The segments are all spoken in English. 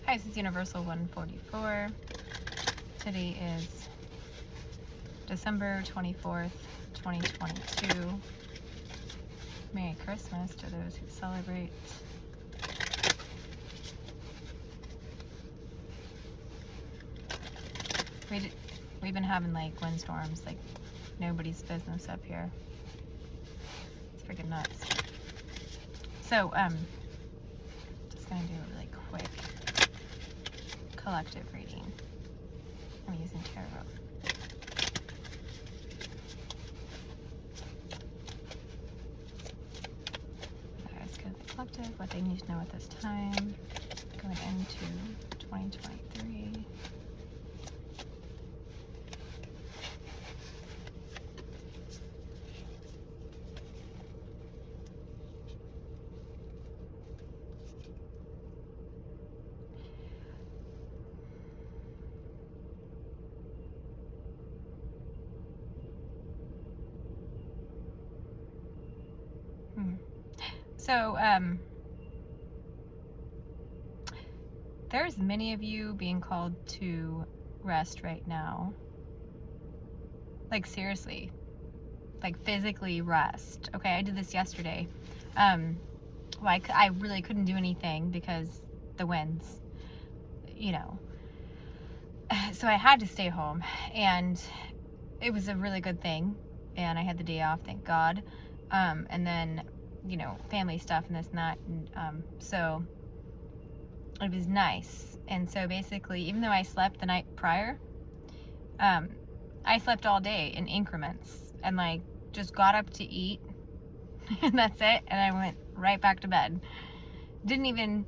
Hi, this is Universal 144. Today is December 24th, 2022. Merry Christmas to those who celebrate. We've been having like windstorms, like nobody's business up here. It's freaking nuts. So, just gonna do a really quick collective reading. I'm using tarot. Guys, go to the collective, what they need to know at this time, going into 2023. So, there's many of you being called to rest right now. Like, seriously. Like, physically rest. Okay, I did this yesterday. Well, I really couldn't do anything because the winds, you know. So I had to stay home. And it was a really good thing. And I had the day off, thank God. And then, you know, family stuff and this and that, and so it was nice. And so basically, even though I slept the night prior, I slept all day in increments and like just got up to eat and that's it, and I went right back to bed. Didn't even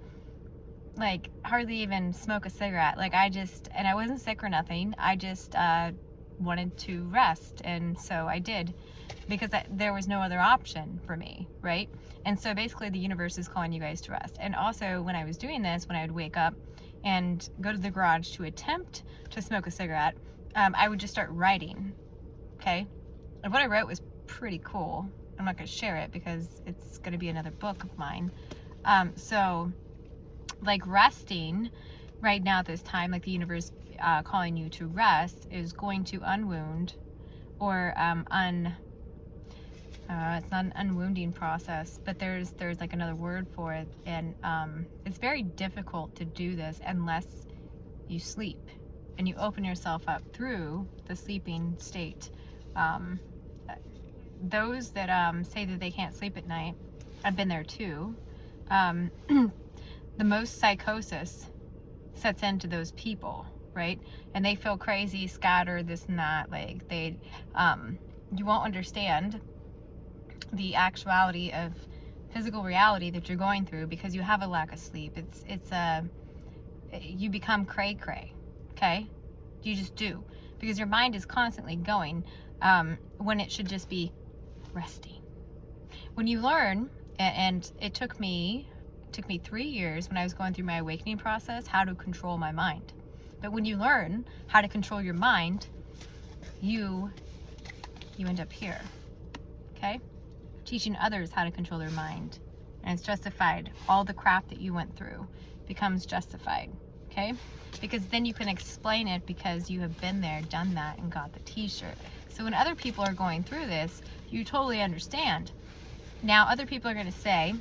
like hardly even smoke a cigarette. Like and I wasn't sick or nothing. I just wanted to rest, and so I did, because there was no other option for me, right? And so basically the universe is calling you guys to rest. And also when I was doing this, when I would wake up and go to the garage to attempt to smoke a cigarette, I would just start writing, okay? And what I wrote was pretty cool. I'm not gonna share it because it's gonna be another book of mine. So like resting right now at this time, like the universe calling you to rest, is going to unwound or it's not an unwounding process, but there's like another word for it, and it's very difficult to do this unless you sleep and you open yourself up through the sleeping state. Those that say that they can't sleep at night, I've been there too. The most psychosis sets into those people, right? And they feel crazy, scattered, this and that. Like you won't understand the actuality of physical reality that you're going through because you have a lack of sleep. You become cray-cray, okay? You just do, because your mind is constantly going when it should just be resting. When you learn, and it took me 3 years when I was going through my awakening process, how to control my mind. But when you learn how to control your mind, you end up here, okay? Teaching others how to control their mind. And it's justified. All the crap that you went through becomes justified, okay? Because then you can explain it because you have been there, done that, and got the t-shirt. So when other people are going through this, you totally understand. Now, other people are going to say,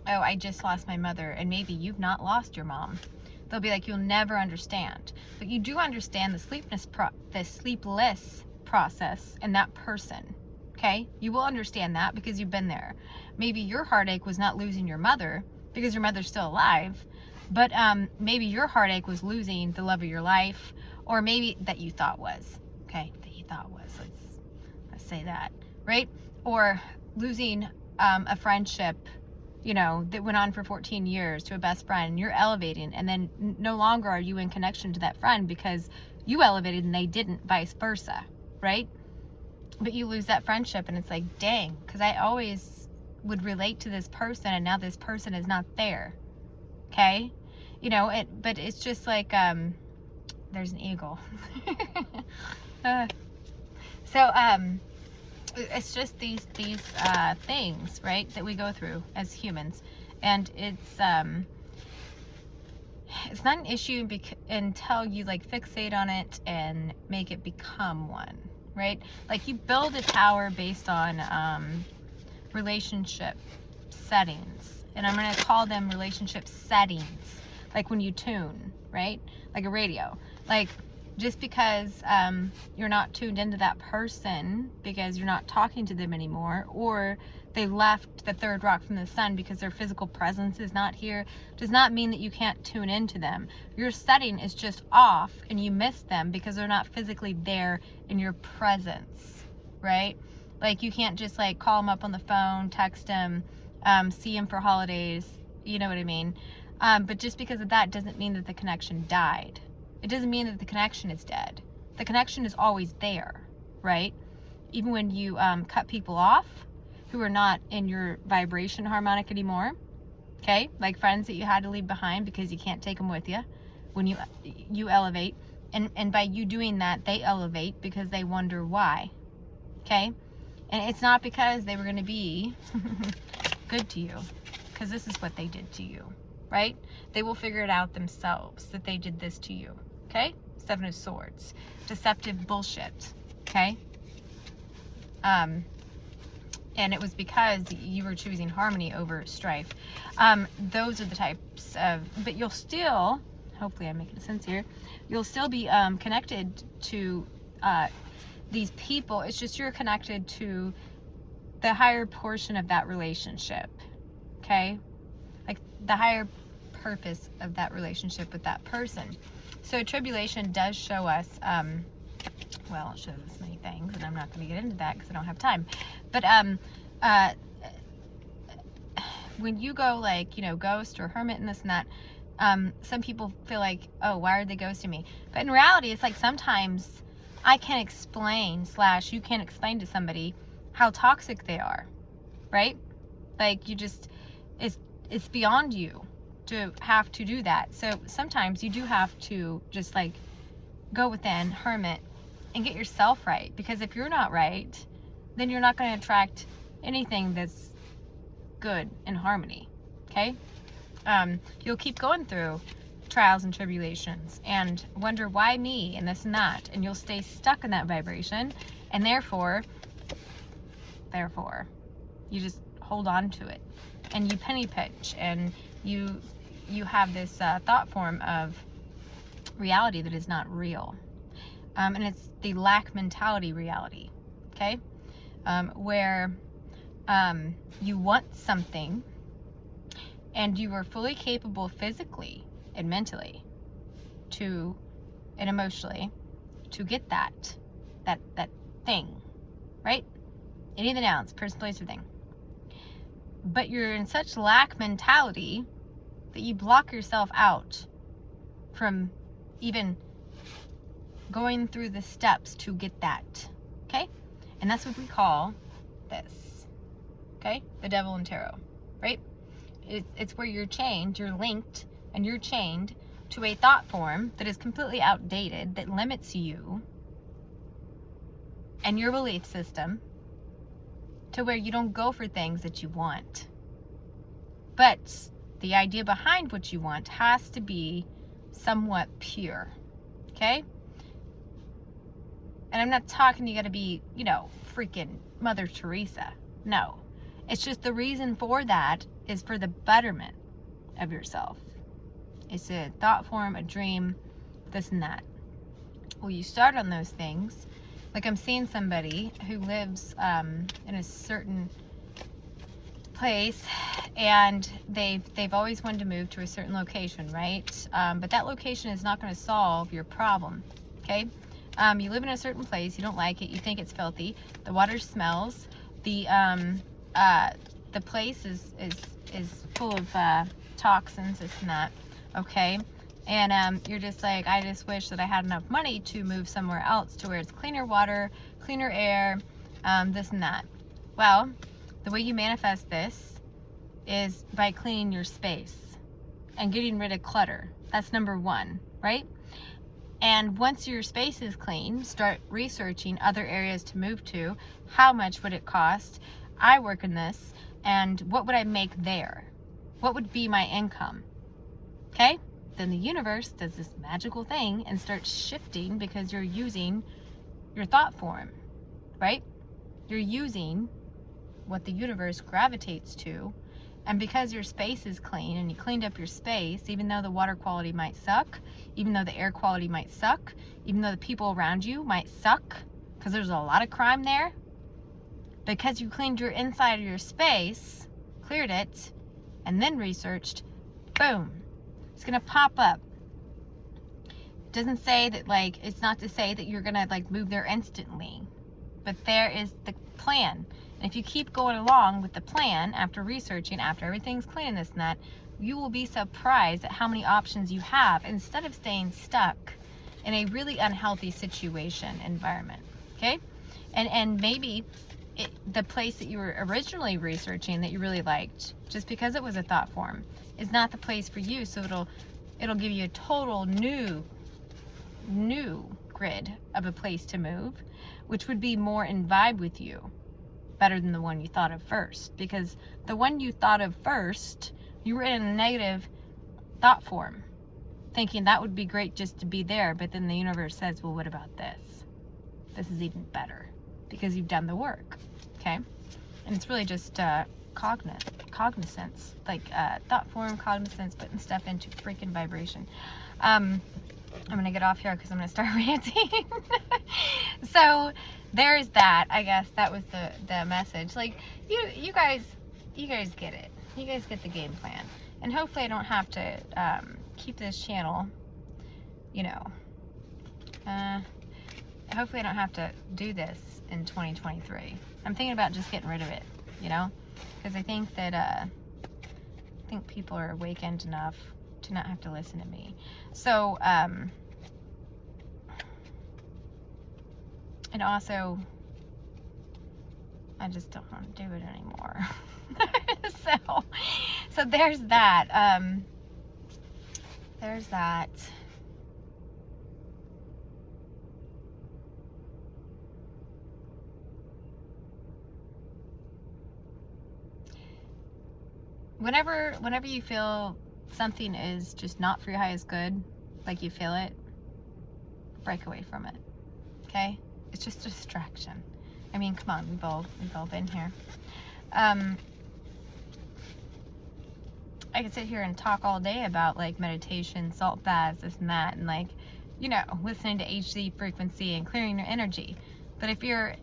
oh, I just lost my mother, and maybe you've not lost your mom. They'll be like, you'll never understand. But you do understand the sleepless process in that person, okay? You will understand that because you've been there. Maybe your heartache was not losing your mother because your mother's still alive, but maybe your heartache was losing the love of your life, or maybe that you thought was, okay? That you thought was, let's say that, right? Or losing a friendship, you know, that went on for 14 years to a best friend, and you're elevating, and then no longer are you in connection to that friend because you elevated and they didn't, vice versa, right? But you lose that friendship, and it's like, dang, because I always would relate to this person, and now this person is not there, okay? You know, but it's just like, there's an eagle. It's just these things, right, that we go through as humans, and it's not an issue until you like fixate on it and make it become one, right? Like you build a tower based on relationship settings, and I'm going to call them relationship settings, like when you tune, right? Like a radio. Like just because you're not tuned into that person because you're not talking to them anymore, or they left the third rock from the sun because their physical presence is not here, does not mean that you can't tune into them. Your setting is just off and you miss them because they're not physically there in your presence, right? Like you can't just like call them up on the phone, text them, see them for holidays, you know what I mean? But just because of that doesn't mean that the connection died. It doesn't mean that the connection is dead. The connection is always there, right? Even when you cut people off who are not in your vibration harmonic anymore, okay? Like friends that you had to leave behind because you can't take them with you. When you elevate, and by you doing that, they elevate because they wonder why, okay? And it's not because they were going to be good to you, because this is what they did to you, right? They will figure it out themselves that they did this to you, okay? Seven of Swords. Deceptive bullshit, okay? And it was because you were choosing harmony over strife. Those are the types of, but you'll still, hopefully I'm making sense here, you'll still be connected to these people. It's just you're connected to the higher portion of that relationship, okay? Like the higher purpose of that relationship with that person. So tribulation does show us, well, it shows us many things, and I'm not going to get into that because I don't have time. But when you go like, you know, ghost or hermit and this and that, some people feel like, oh, why are they ghosting me? But in reality, it's like sometimes I can't explain / you can't explain to somebody how toxic they are, right? Like you just, it's beyond you to have to do that. So sometimes you do have to just like go within, hermit, and get yourself right. Because if you're not right, then you're not going to attract anything that's good in harmony, okay? You'll keep going through trials and tribulations and wonder why me and this and that, and you'll stay stuck in that vibration, and therefore you just hold on to it, and you penny pitch, and you have this thought form of reality that is not real, and it's the lack mentality reality, okay? Where you want something and you are fully capable physically and mentally and emotionally to get that thing, right? Any of the nouns, person, place, or thing. But you're in such lack mentality that you block yourself out from even going through the steps to get that, okay? And that's what we call this, okay? The Devil and Tarot, right? It's where you're chained, you're linked, and you're chained to a thought form that is completely outdated, that limits you and your belief system to where you don't go for things that you want. But the idea behind what you want has to be somewhat pure, okay? And I'm not talking you gotta be, you know, freaking Mother Teresa. No. It's just the reason for that is for the betterment of yourself. It's a thought form, a dream, this and that. Well, you start on those things. Like I'm seeing somebody who lives in a certain place, and they've always wanted to move to a certain location, right? But that location is not going to solve your problem, okay? You live in a certain place, you don't like it, you think it's filthy, the water smells, the place is full of toxins, this and that, okay? And you're just like, I just wish that I had enough money to move somewhere else to where it's cleaner water, cleaner air, this and that. Well, the way you manifest this is by cleaning your space and getting rid of clutter. That's number one, right? And once your space is clean, start researching other areas to move to. How much would it cost? I work in this, and what would I make there? What would be my income? Okay? then the universe does this magical thing and starts shifting because you're using your thought form, right? You're using what the universe gravitates to. And because your space is clean and you cleaned up your space, even though the water quality might suck, even though the air quality might suck, even though the people around you might suck, because there's a lot of crime there, because you cleaned your inside of your space, cleared it, and then researched, boom, it's gonna pop up. Doesn't say that, like, it's not to say that you're gonna like move there instantly, but there is the plan. And if you keep going along with the plan after researching, after everything's clean and this and that, you will be surprised at how many options you have instead of staying stuck in a really unhealthy situation, environment. Okay? And maybe the place that you were originally researching that you really liked, just because it was a thought form, is not the place for you. So it'll give you a total new grid of a place to move, which would be more in vibe with you, better than the one you thought of first. Because the one you thought of first, you were in a negative thought form, thinking that would be great just to be there. But then the universe says, well, what about this? This is even better because you've done the work. Okay? And it's really just cognizance, like thought form, cognizance, putting stuff into freaking vibration. I'm gonna get off here because I'm gonna start ranting. So there's that. I guess that was the message. Like, you guys get it. You guys get the game plan. And hopefully I don't have to keep this channel, you know, hopefully I don't have to do this in 2023. I'm thinking about just getting rid of it, you know, because I think that I think people are awakened enough to not have to listen to me. So and also I just don't want to do it anymore. so there's that. There's that. Whenever you feel something is just not for your highest good, like you feel it, break away from it. Okay? It's just a distraction. I mean, come on, we've all been here. I could sit here and talk all day about like meditation, salt baths, this and that, and like, you know, listening to HD frequency and clearing your energy. But if you're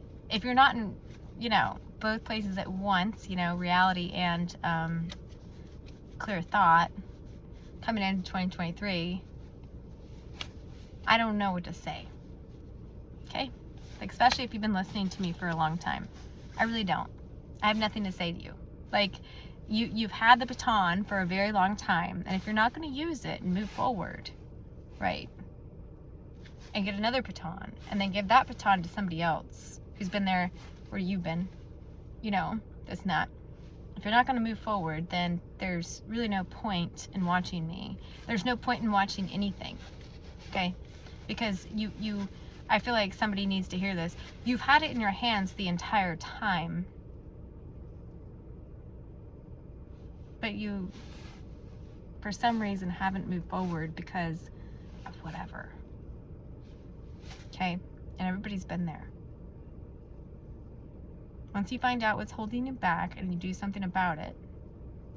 not in, you know, both places at once, you know, reality and clear thought coming into 2023, I don't know what to say. Okay? Like, especially if you've been listening to me for a long time. I really don't. I have nothing to say to you. Like, you've had the baton for a very long time, and if you're not going to use it and move forward, right, and get another baton, and then give that baton to somebody else who's been there where you've been, you know, this and that. If you're not going to move forward, then there's really no point in watching me. There's no point in watching anything, okay? Because I feel like somebody needs to hear this. You've had it in your hands the entire time, but you, for some reason, haven't moved forward because of whatever, okay? And everybody's been there. Once you find out what's holding you back and you do something about it,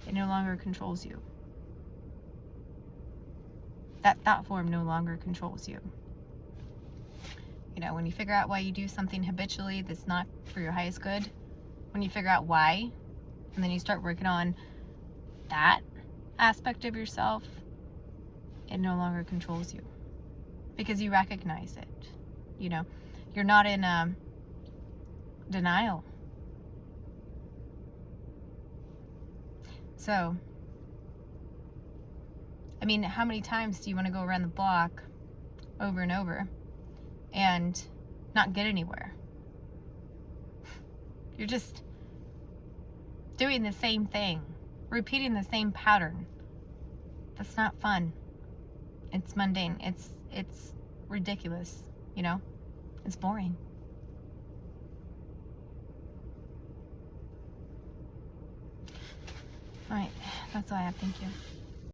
it no longer controls you. That thought form no longer controls you. You know, when you figure out why you do something habitually that's not for your highest good, when you figure out why, and then you start working on that aspect of yourself, it no longer controls you. Because you recognize it. You know, you're not in denial. So, I mean, how many times do you want to go around the block over and over and not get anywhere? You're just doing the same thing, repeating the same pattern. That's not fun. It's mundane. It's ridiculous, you know? It's boring. All right, that's all I have. Thank you.